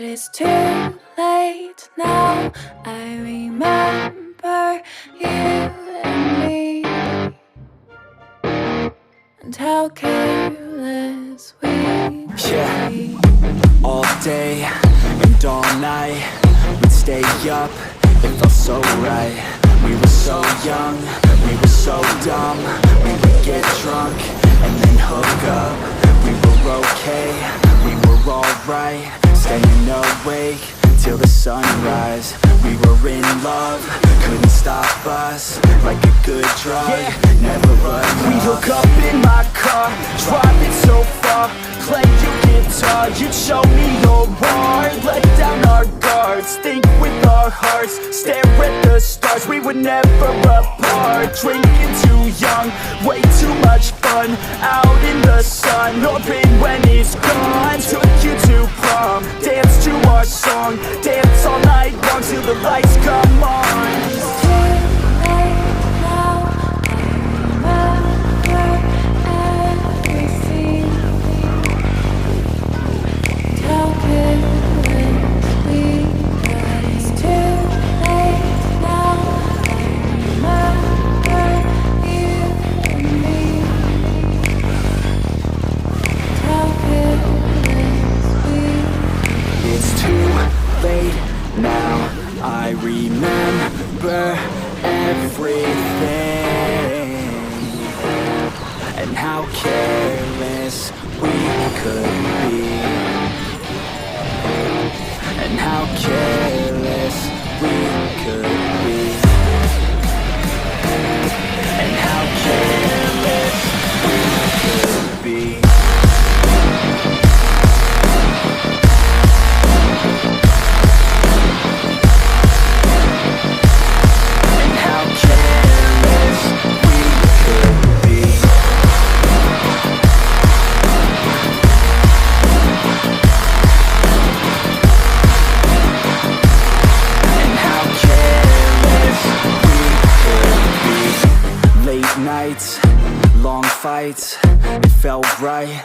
it's too late now. I remember you and me, and how careless we Yeah. be. All day and all night, we'd stay up, it felt so right. We were so young, we were so dumb. We would get drunk and then hook up. We were okay, we were alright, staying awake till the sunrise. We were in love, couldn't stop us, like a good drug, never enough. We hook up in my car, driving so far, play your guitar, you'd show me your heart. Let down our guards, think with our hearts, stare at the stars, we were never apart. Drinking too young, way too much fun, out in the sun, hoping when it's gone. Took you to prom, dance to our song, dance all night long till the lights come on. It's too late now. I remember everything, and how careless we got. It's too late now. I remember you and me, and how careless we. It's too late now, I remember everything, and how careless we could be, and how careless we could be, and how careless we could be. Nights, long fights, it felt right.